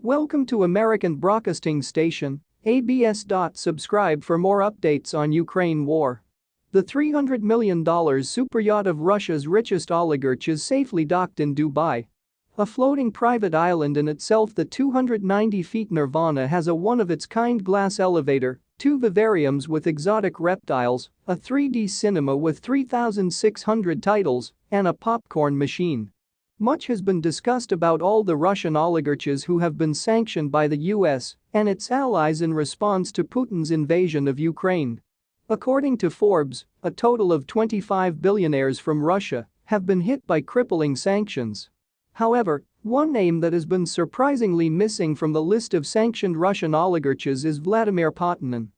Welcome to American Broadcasting Station, ABS. Subscribe for more updates on Ukraine war. The $300 million superyacht of Russia's richest oligarch is safely docked in Dubai. A floating private island in itself, the 290 feet Nirvana has a one-of-its-kind glass elevator, 2 vivariums with exotic reptiles, a 3D cinema with 3,600 titles, and a popcorn machine. Much has been discussed about all the Russian oligarchs who have been sanctioned by the US and its allies in response to Putin's invasion of Ukraine. According to Forbes, a total of 25 billionaires from Russia have been hit by crippling sanctions. However, one name that has been surprisingly missing from the list of sanctioned Russian oligarchs is Vladimir Putin.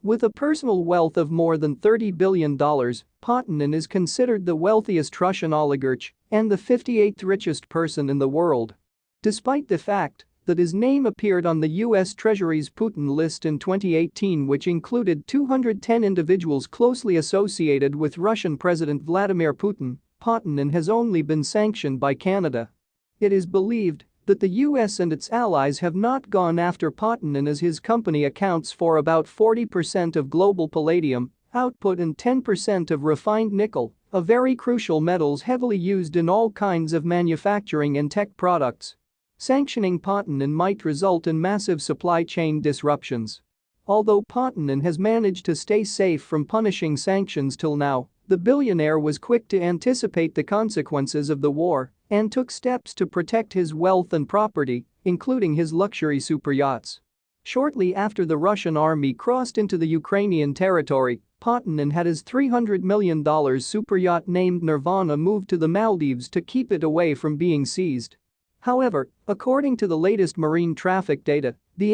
With a personal wealth of more than $30 billion, Putin is considered the wealthiest Russian oligarch and the 58th richest person in the world. Despite the fact that his name appeared on the US Treasury's Putin list in 2018, which included 210 individuals closely associated with Russian President Vladimir Putin, Putin has only been sanctioned by Canada. It is believed that the US and its allies have not gone after Putin as his company accounts for about 40% of global palladium output and 10% of refined nickel, a very crucial metals heavily used in all kinds of manufacturing and tech products. Sanctioning Putin might result in massive supply chain disruptions. Although Putin has managed to stay safe from punishing sanctions till now, the billionaire was quick to anticipate the consequences of the war and took steps to protect his wealth and property, including his luxury superyachts. Shortly after the Russian army crossed into the Ukrainian territory, Putin had his $300 million superyacht named Nirvana moved to the Maldives to keep it away from being seized. However, according to the latest marine traffic data, the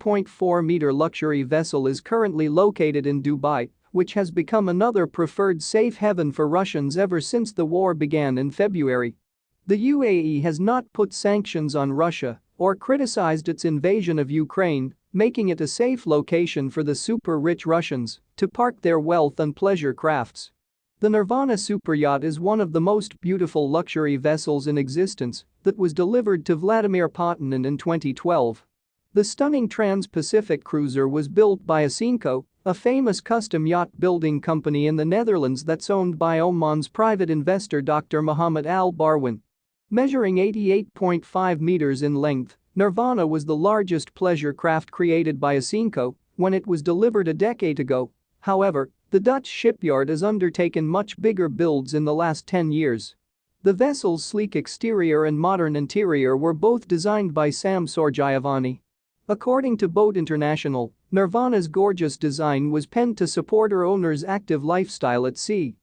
88.4-meter luxury vessel is currently located in Dubai, which has become another preferred safe haven for Russians ever since the war began in February. The UAE has not put sanctions on Russia or criticized its invasion of Ukraine, making it a safe location for the super-rich Russians to park their wealth and pleasure crafts. The Nirvana superyacht is one of the most beautiful luxury vessels in existence that was delivered to Vladimir Putin in 2012. The stunning Trans-Pacific cruiser was built by Asinco, a famous custom yacht building company in the Netherlands that's owned by Oman's private investor Dr. Mohammed Al Barwin. Measuring 88.5 meters in length, Nirvana was the largest pleasure craft created by Asinco when it was delivered a decade ago. However, the Dutch shipyard has undertaken much bigger builds in the last 10 years. The vessel's sleek exterior and modern interior were both designed by Sam Sorgiovanni. According to Boat International, Nirvana's gorgeous design was penned to support her owner's active lifestyle at sea.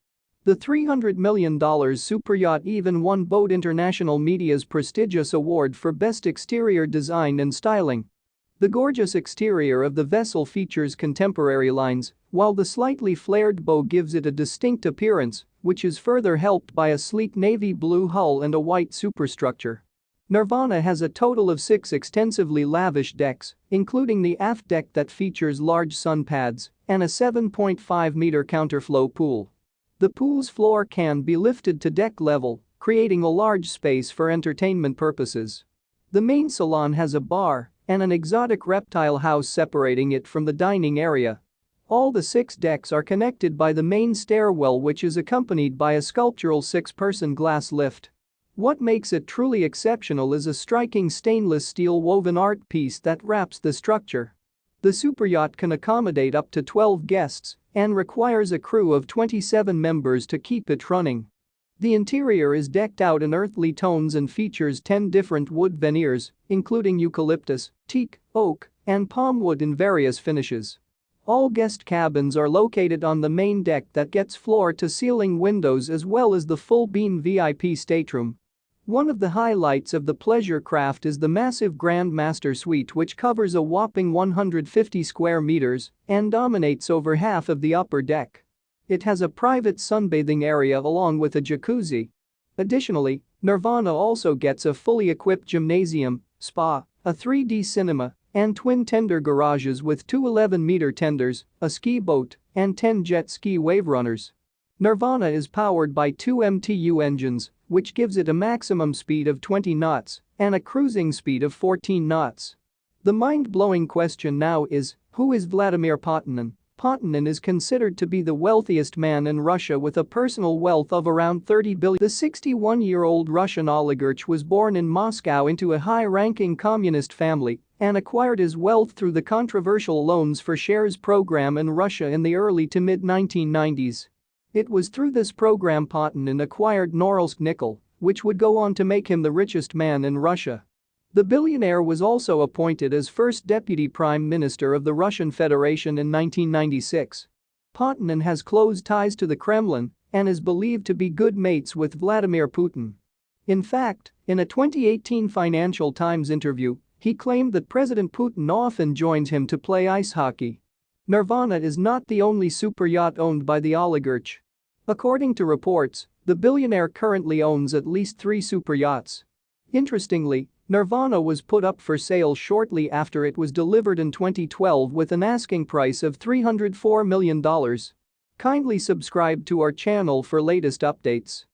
The $300 million superyacht even won Boat International Media's prestigious award for Best Exterior Design and Styling. The gorgeous exterior of the vessel features contemporary lines, while the slightly flared bow gives it a distinct appearance, which is further helped by a sleek navy blue hull and a white superstructure. Nirvana has a total of 6 extensively lavish decks, including the aft deck that features large sun pads and a 7.5-meter counterflow pool. The pool's floor can be lifted to deck level, creating a large space for entertainment purposes. The main salon has a bar and an exotic reptile house separating it from the dining area. All the 6 decks are connected by the main stairwell, which is accompanied by a sculptural 6-person glass lift. What makes it truly exceptional is a striking stainless steel woven art piece that wraps the structure. The superyacht can accommodate up to 12 guests and requires a crew of 27 members to keep it running. The interior is decked out in earthly tones and features 10 different wood veneers, including eucalyptus, teak, oak, and palm wood in various finishes. All guest cabins are located on the main deck that gets floor-to-ceiling windows as well as the full-beam VIP stateroom. One of the highlights of the pleasure craft is the massive Grand Master Suite, which covers a whopping 150 square meters and dominates over half of the upper deck. It has a private sunbathing area along with a jacuzzi. Additionally, Nirvana also gets a fully equipped gymnasium, spa, a 3D cinema, and twin tender garages with 2 11-meter tenders, a ski boat, and 10 jet ski wave runners. Nirvana is powered by two MTU engines, which gives it a maximum speed of 20 knots and a cruising speed of 14 knots. The mind-blowing question now is, who is Vladimir Putin? Putin is considered to be the wealthiest man in Russia with a personal wealth of around 30 billion. The 61-year-old Russian oligarch was born in Moscow into a high-ranking communist family and acquired his wealth through the controversial loans for shares program in Russia in the early to mid-1990s. It was through this program Putin acquired Norilsk nickel, which would go on to make him the richest man in Russia. The billionaire was also appointed as first deputy prime minister of the Russian Federation in 1996. Putin has close ties to the Kremlin and is believed to be good mates with Vladimir Putin. In fact, in a 2018 Financial Times interview, he claimed that President Putin often joins him to play ice hockey. Nirvana is not the only superyacht owned by the oligarch. According to reports, the billionaire currently owns at least 3 superyachts. Interestingly, Nirvana was put up for sale shortly after it was delivered in 2012 with an asking price of $304 million. Kindly subscribe to our channel for latest updates.